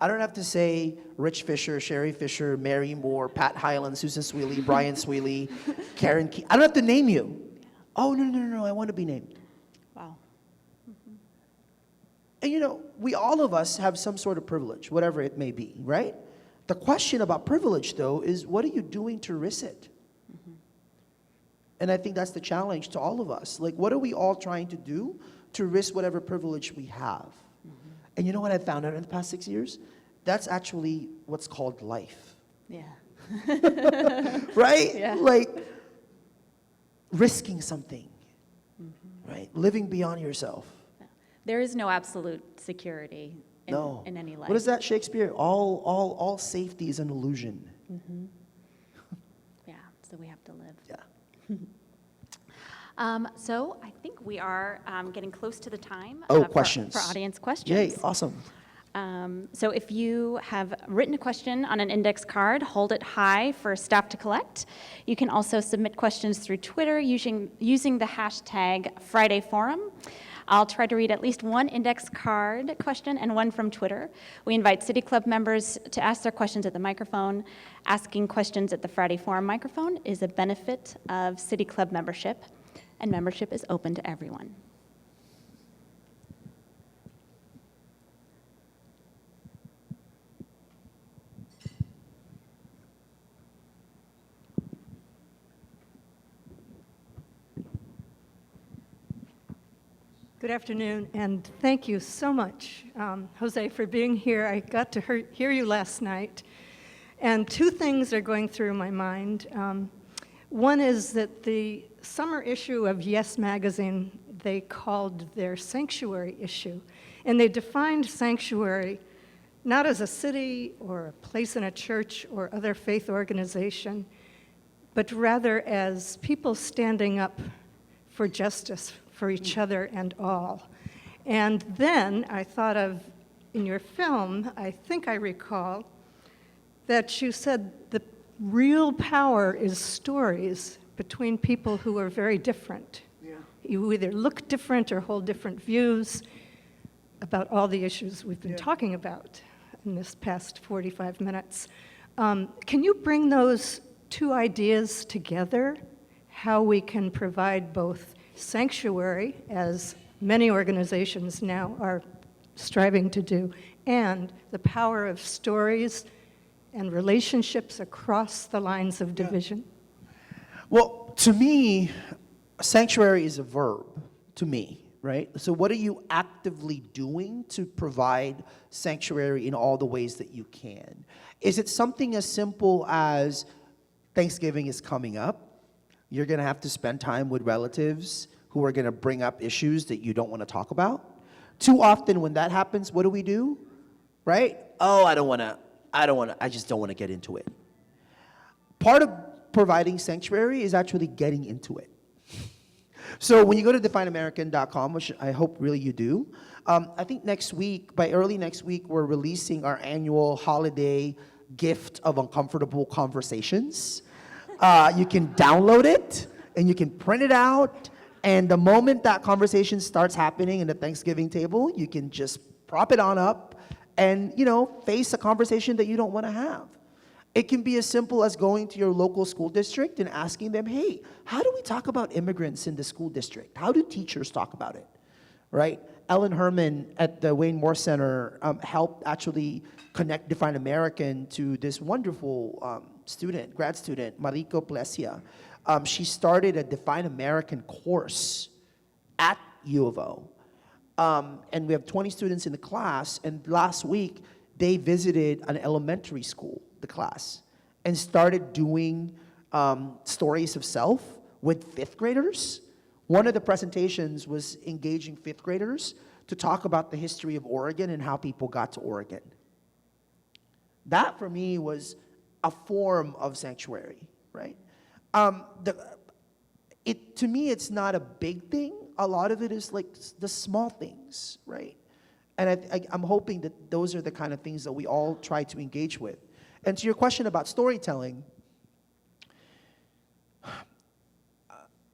I don't have to say Rich Fisher, Sherry Fisher, Mary Moore, Pat Hyland, Susan Sweeley, Brian Sweeley, Karen Key. I don't have to name you. Oh, no, I want to be named. Wow. And you know, all of us have some sort of privilege, whatever it may be, right? The question about privilege, though, is what are you doing to risk it? And I think that's the challenge to all of us. Like, what are we all trying to do to risk whatever privilege we have? And you know what I found out in the past 6 years? That's actually what's called life. Yeah. Right? Yeah. Like, risking something, right? Living beyond yourself. There is no absolute security in any life. What is that, Shakespeare? All safety is an illusion. Yeah, so we have to live. Yeah. So I think we are getting close to the time Questions. for audience questions. Yay, awesome. So if you have written a question on an index card, hold it high for staff to collect. You can also submit questions through Twitter using the hashtag FridayForum. I'll try to read at least one index card question and one from Twitter. We invite City Club members to ask their questions at the microphone. Asking questions at the Friday Forum microphone is a benefit of City Club membership, and membership is open to everyone. Good afternoon, and thank you so much, Jose, for being here. I got to hear you last night, and two things are going through my mind. One is that the summer issue of Yes Magazine, they called their sanctuary issue, and they defined sanctuary not as a city or a place in a church or other faith organization, but rather as people standing up for justice for each other and all. And then I thought of, in your film, I think I recall, that you said the real power is stories between people who are very different. Yeah. You either look different or hold different views about all the issues we've been talking about in this past 45 minutes. Can you bring those two ideas together? How we can provide both sanctuary, as many organizations now are striving to do, and the power of stories and relationships across the lines of division? Well, to me, sanctuary is a verb, to me, right? So what are you actively doing to provide sanctuary in all the ways that you can? Is it something as simple as Thanksgiving is coming up? You're going to have to spend time with relatives who are going to bring up issues that you don't want to talk about. Too often when that happens, what do? Right? Oh, I just don't want to get into it. Part of providing sanctuary is actually getting into it. So when you go to defineamerican.com, which I hope really you do, I think next week, by early next week, we're releasing our annual holiday gift of uncomfortable conversations. You can download it, and you can print it out, and the moment that conversation starts happening in the Thanksgiving table, you can just prop it on up and, face a conversation that you don't want to have. It can be as simple as going to your local school district and asking them, hey, how do we talk about immigrants in the school district? How do teachers talk about it, right? Ellen Herman at the Wayne Moore Center helped actually connect Define American to this wonderful grad student, Mariko Plesia. She started a Define American course at U of O. And we have 20 students in the class, and last week they visited an elementary school, the class, and started doing stories of self with fifth graders. One of the presentations was engaging fifth graders to talk about the history of Oregon and how people got to Oregon. That, for me, was a form of sanctuary, right? To me, it's not a big thing. A lot of it is like the small things, right? And I'm hoping that those are the kind of things that we all try to engage with. And to your question about storytelling,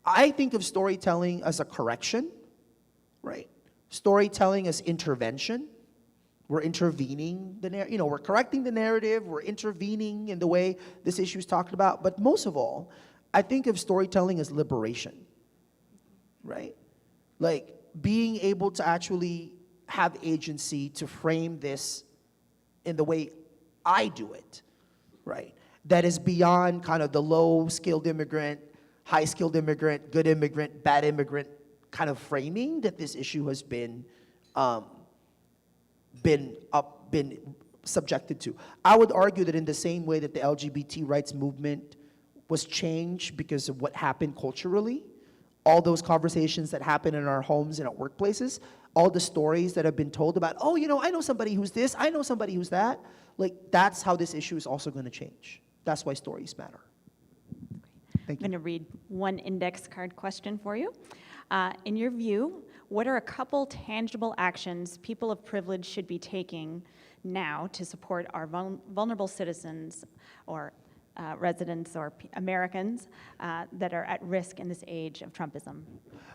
I think of storytelling as a correction, right? Storytelling as intervention. We're intervening, we're correcting the narrative, we're intervening in the way this issue is talked about. But most of all, I think of storytelling as liberation, right? Like being able to actually have agency to frame this in the way I do it, right? That is beyond kind of the low-skilled immigrant, high-skilled immigrant, good immigrant, bad immigrant kind of framing that this issue has been subjected to. I would argue that in the same way that the LGBT rights movement was changed because of what happened culturally, all those conversations that happen in our homes and our workplaces, all the stories that have been told about, oh, I know somebody who's this, I know somebody who's that, like that's how this issue is also going to change. That's why stories matter. Thank you. I'm going to read one index card question for you. In your view, what are a couple tangible actions people of privilege should be taking now to support our vulnerable citizens or residents or Americans that are at risk in this age of Trumpism?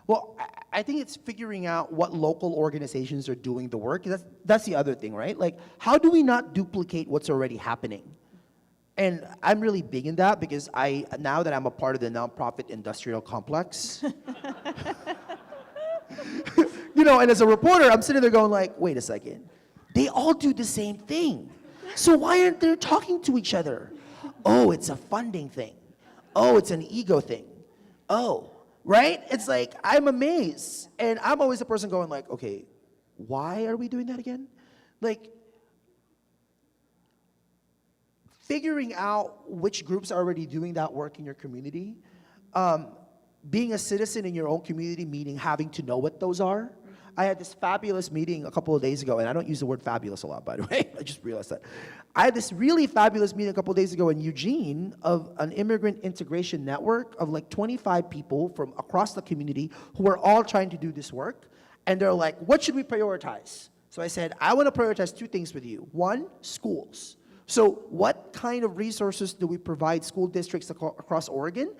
Well, I think it's figuring out what local organizations are doing the work. That's the other thing, right? Like, how do we not duplicate what's already happening? And I'm really big in that because now that I'm a part of the nonprofit industrial complex, and as a reporter, I'm sitting there going like, wait a second, they all do the same thing. So why aren't they talking to each other? Oh, it's a funding thing. Oh, it's an ego thing. Oh, right? It's like, I'm amazed. And I'm always the person going like, okay, why are we doing that again? Like, figuring out which groups are already doing that work in your community, being a citizen in your own community, meaning having to know what those are. I had this fabulous meeting a couple of days ago, and I don't use the word fabulous a lot, by the way. I just realized that. I had this really fabulous meeting a couple of days ago in Eugene of an immigrant integration network of like 25 people from across the community who are all trying to do this work. And they're like, what should we prioritize? So I said, I want to prioritize two things with you. One, schools. So what kind of resources do we provide school districts across Oregon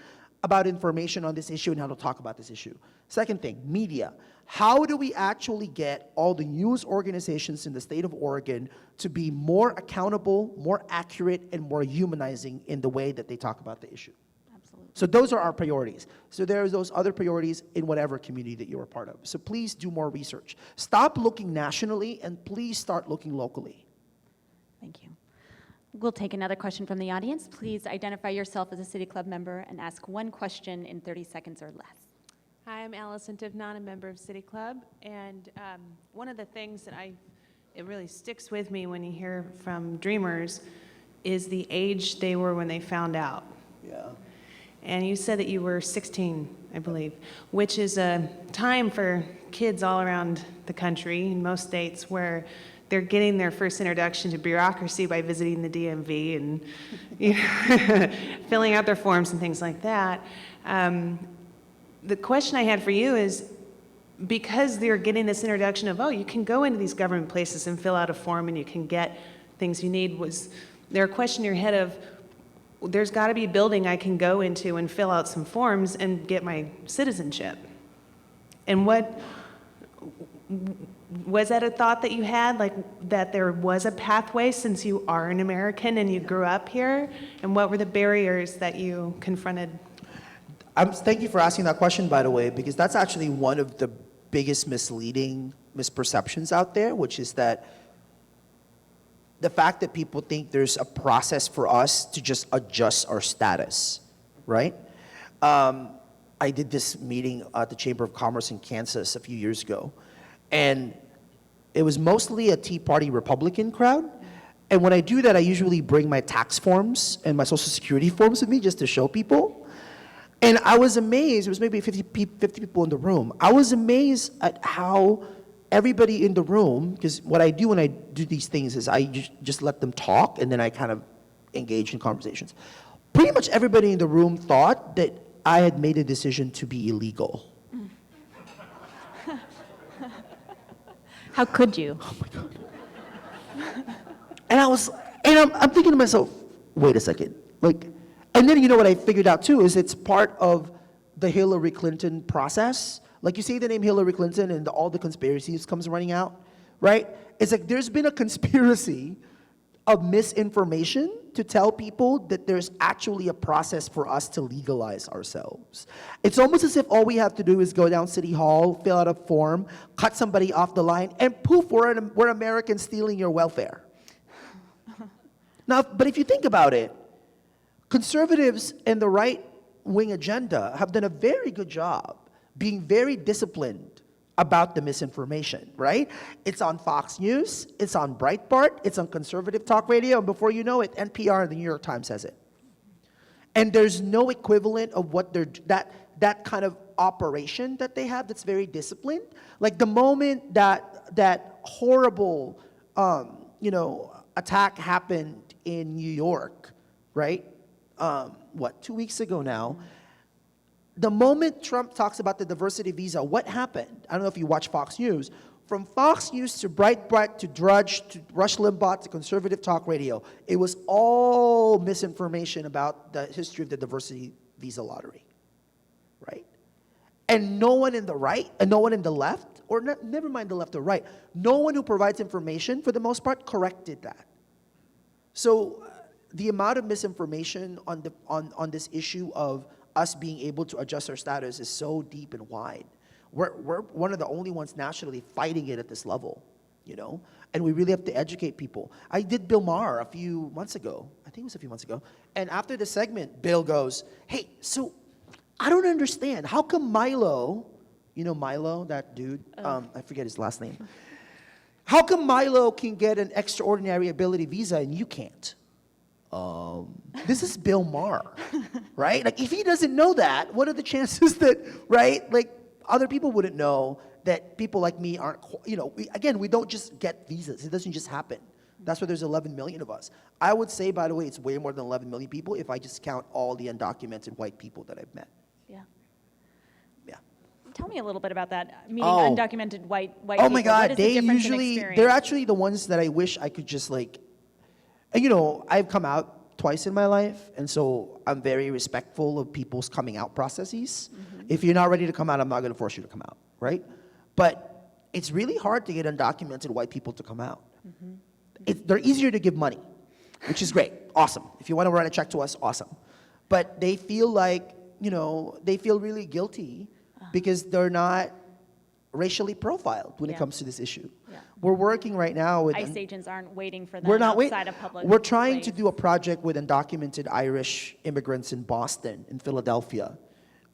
about information on this issue and how to talk about this issue? Second thing, media. How do we actually get all the news organizations in the state of Oregon to be more accountable, more accurate, and more humanizing in the way that they talk about the issue? Absolutely. So those are our priorities. So there's those other priorities in whatever community that you're a part of. So please do more research. Stop looking nationally and please start looking locally. Thank you. We'll take another question from the audience. Please identify yourself as a City Club member and ask one question in 30 seconds or less. Hi, I'm Allison Tivnon, a member of City Club, and one of the things that it really sticks with me when you hear from Dreamers is the age they were when they found out. Yeah. And you said that you were 16, I believe, which is a time for kids all around the country, in most states, where they're getting their first introduction to bureaucracy by visiting the DMV and filling out their forms and things like that. The question I had for you is, because they're getting this introduction of, oh, you can go into these government places and fill out a form and you can get things you need, was there a question in your head of, there's got to be a building I can go into and fill out some forms and get my citizenship? And was that a thought that you had, like that there was a pathway since you are an American and you grew up here? And what were the barriers that you confronted? Thank you for asking that question, by the way, because that's actually one of the biggest misperceptions out there, which is that the fact that people think there's a process for us to just adjust our status, right? I did this meeting at the Chamber of Commerce in Kansas a few years ago, and it was mostly a Tea Party Republican crowd. And when I do that, I usually bring my tax forms and my Social Security forms with me just to show people. And I was amazed, it was maybe 50 people in the room. I was amazed at how everybody in the room, because what I do when I do these things is I just let them talk and then I kind of engage in conversations. pretty much everybody in the room thought that I had made a decision to be illegal. How could you? Oh my God. And I'm thinking to myself, wait a second. Like, and then you know what I figured out too is it's part of the Hillary Clinton process. Like you say the name Hillary Clinton and all the conspiracies comes running out, right? It's like there's been a conspiracy of misinformation to tell people that there's actually a process for us to legalize ourselves. It's almost as if all we have to do is go down City Hall, fill out a form, cut somebody off the line, and poof, we're Americans stealing your welfare. Now, but if you think about it, conservatives and the right-wing agenda have done a very good job being very disciplined about the misinformation, right? It's on Fox News, it's on Breitbart, it's on conservative talk radio, and before you know it, NPR and the New York Times says it. And there's no equivalent of what that kind of operation that they have that's very disciplined. Like the moment that horrible, attack happened in New York, right? 2 weeks ago now, the moment Trump talks about the diversity visa, what happened? I don't know if you watch Fox News. From Fox News to Breitbart to Drudge to Rush Limbaugh to conservative talk radio, it was all misinformation about the history of the diversity visa lottery, right? And no one in the right, and no one in the left, or never mind the left or right, no one who provides information, for the most part, corrected that. So the amount of misinformation on this issue of us being able to adjust our status is so deep and wide. We're one of the only ones nationally fighting it at this level, and we really have to educate people. I did Bill Maher a few months ago, I think it was a few months ago, and after the segment, Bill goes, hey, so I don't understand, how come Milo, Milo, that dude, I forget his last name, how come Milo can get an extraordinary ability visa and you can't? This is Bill Maher, right? Like, if he doesn't know that, what are the chances that, right? Like, other people wouldn't know that people like me aren't, we don't just get visas. It doesn't just happen. That's why there's 11 million of us. I would say, by the way, it's way more than 11 million people if I just count all the undocumented white people that I've met. Yeah. Yeah. Tell me a little bit about that, meaning Oh. undocumented white Oh people. my God, What is the they difference in usually, experience? they're actually the ones that I wish I could just and I've come out twice in my life, and so I'm very respectful of people's coming out processes. Mm-hmm. If you're not ready to come out, I'm not gonna force you to come out, right? But it's really hard to get undocumented white people to come out. Mm-hmm. They're easier to give money, which is great, awesome. If you wanna write a check to us, awesome. But they feel like, they feel really guilty because they're not racially profiled when it comes to this issue. Yeah. We're working right now with ICE agents aren't waiting for them we're not outside of public We're trying to place. do a project with undocumented Irish immigrants in Boston, in Philadelphia.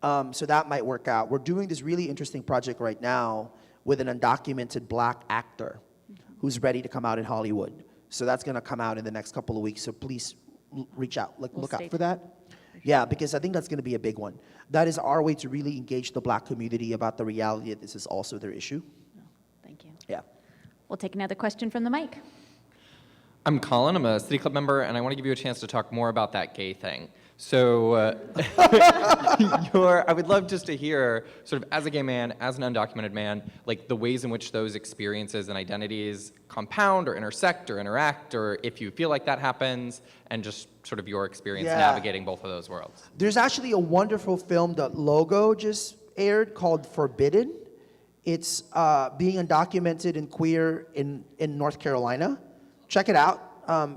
So that might work out. We're doing this really interesting project right now with an undocumented black actor who's ready to come out in Hollywood. So that's gonna come out in the next couple of weeks, so please reach out, look out for that. Yeah, because I think that's gonna be a big one. That is our way to really engage the black community about the reality that this is also their issue. Oh, thank you. Yeah. We'll take another question from the mic. I'm Colin, I'm a City Club member, and I want to give you a chance to talk more about that gay thing. So, I would love just to hear, sort of as a gay man, as an undocumented man, like the ways in which those experiences and identities compound or intersect or interact, or if you feel like that happens, and just sort of your experience navigating both of those worlds. There's actually a wonderful film that Logo just aired called Forbidden. It's being undocumented and queer in North Carolina. Check it out.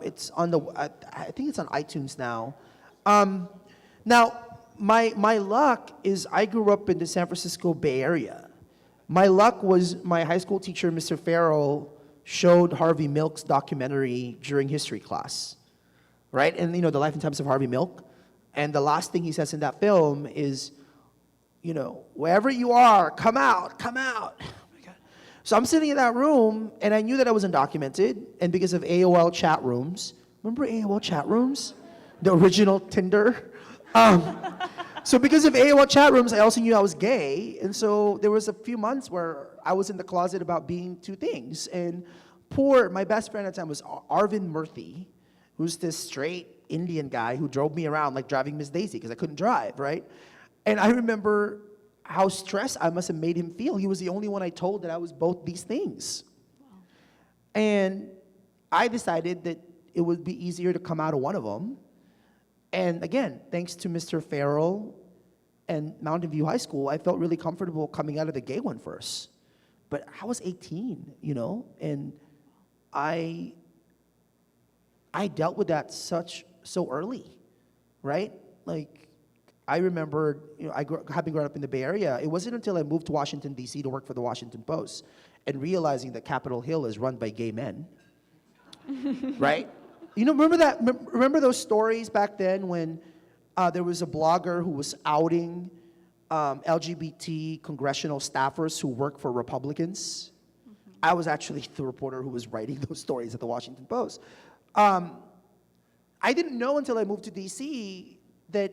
It's on I think it's on iTunes now. Now, my luck is I grew up in the San Francisco Bay Area. My luck was my high school teacher, Mr. Farrell, showed Harvey Milk's documentary during history class, right? And the life and times of Harvey Milk. And the last thing he says in that film is, wherever you are, come out, come out. Oh my God. So I'm sitting in that room, and I knew that I was undocumented, and because of AOL chat rooms, remember AOL chat rooms? The original Tinder? So because of AOL chat rooms, I also knew I was gay, and so there was a few months where I was in the closet about being two things, and my best friend at the time was Arvind Murthy, who's this straight Indian guy who drove me around like driving Miss Daisy because I couldn't drive, right? And I remember how stressed I must have made him feel. He was the only one I told that I was both these things. And I decided that it would be easier to come out of one of them. And again, thanks to Mr. Farrell and Mountain View High School, I felt really comfortable coming out of the gay one first. But I was 18, and I dealt with that so early, right? Like, I remember, having grown up in the Bay Area, it wasn't until I moved to Washington, D.C. to work for the Washington Post and realizing that Capitol Hill is run by gay men, right? Remember those stories back then when there was a blogger who was outing LGBT congressional staffers who work for Republicans? I was actually the reporter who was writing those stories at the Washington Post. I didn't know until I moved to D.C. that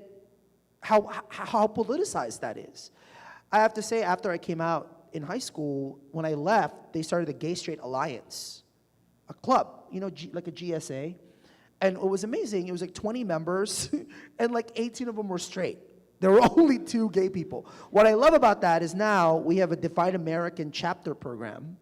how politicized that is. I have to say, after I came out in high school, when I left, they started the Gay Straight Alliance, a club, like a GSA. And it was amazing. It was like 20 members, and like 18 of them were straight. There were only 2 gay people. What I love about that is now we have a Define American chapter program.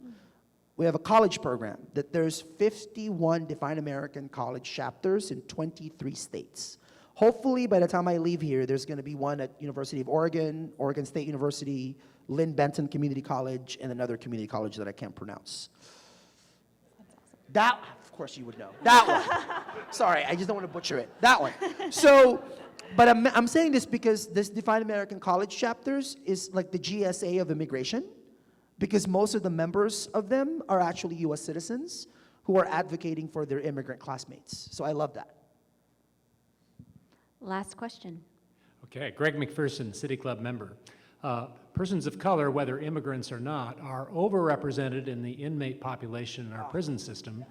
We have a college program that there's 51 Define American college chapters in 23 states. Hopefully, by the time I leave here, there's going to be one at University of Oregon, Oregon State University, Lynn Benton Community College, and another community college that I can't pronounce. That, of course you would know. That one. Sorry, I just don't want to butcher it. That one. So, but I'm saying this because this Define American College chapters is like the GSA of immigration, because most of the members of them are actually U.S. citizens who are advocating for their immigrant classmates. So I love that. Last question. Okay, Greg McPherson, City Club member. Persons of color, whether immigrants or not, are overrepresented in the inmate population in our prison system,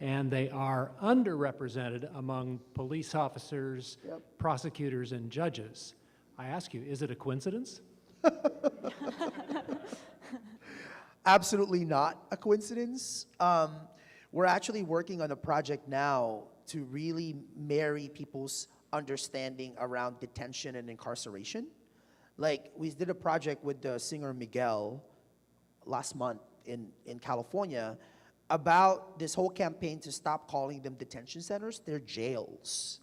and they are underrepresented among police officers, prosecutors, and judges. I ask you, is it a coincidence? Absolutely not a coincidence. We're actually working on a project now to really marry people's understanding around detention and incarceration. Like, we did a project with the singer Miguel last month in California about this whole campaign to stop calling them detention centers. They're jails,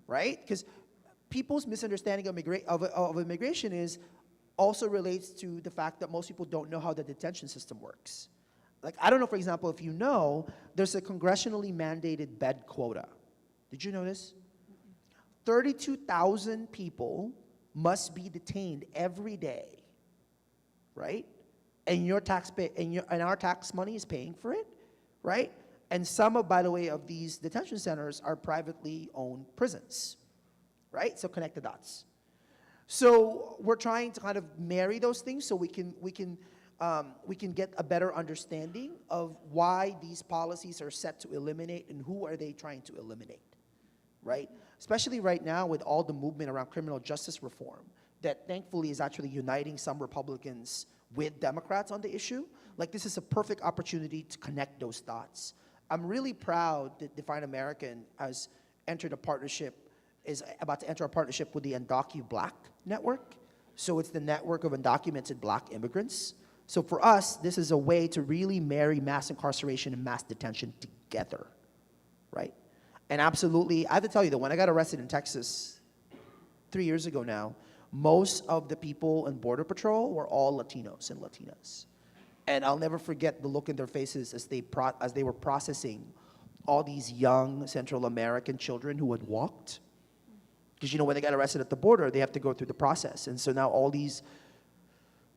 right? Because people's misunderstanding of immigration is also relates to the fact that most people don't know how the detention system works. Like, I don't know, for example, if you know, there's a congressionally mandated bed quota. Did you know this? 32,000 people must be detained every day, right? And our tax money is paying for it, right? And some of, by the way, of these detention centers are privately owned prisons, right? So connect the dots. So we're trying to kind of marry those things so we can get a better understanding of why these policies are set to eliminate and who are they trying to eliminate, right? Especially right now with all the movement around criminal justice reform that thankfully is actually uniting some Republicans with Democrats on the issue. Like, this is a perfect opportunity to connect those dots. I'm really proud that Define American has entered a partnership, is about to enter a partnership with the Undocu Black Network. So it's the network of undocumented Black immigrants. So for us, this is a way to really marry mass incarceration and mass detention together, right? And absolutely, I have to tell you that when I got arrested in Texas 3 years ago now, most of the people in Border Patrol were all Latinos and Latinas. And I'll never forget the look in their faces as they were processing all these young Central American children who had walked. Because, when they got arrested at the border, they have to go through the process. And so now all these,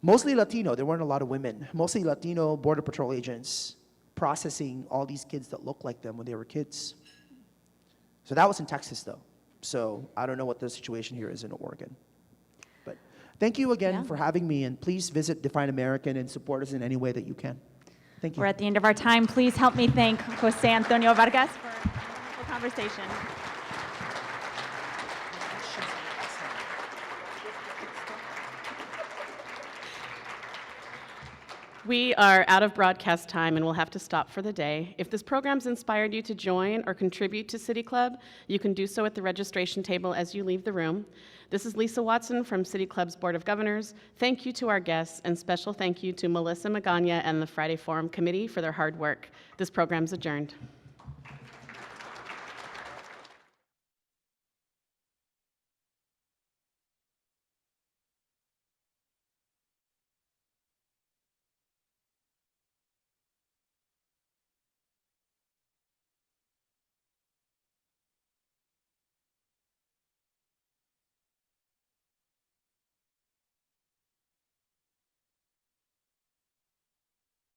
mostly Latino, there weren't a lot of women, mostly Latino Border Patrol agents processing all these kids that looked like them when they were kids. So that was in Texas, though. So I don't know what the situation here is in Oregon. But thank you again for having me, and please visit Define American and support us in any way that you can. Thank you. We're at the end of our time. Please help me thank Jose Antonio Vargas for a wonderful conversation. We are out of broadcast time and will have to stop for the day. If this program's inspired you to join or contribute to City Club, you can do so at the registration table as you leave the room. This is Lisa Watson from City Club's Board of Governors. Thank you to our guests, and special thank you to Marissa Madrigal and the Friday Forum Committee for their hard work. This program's adjourned.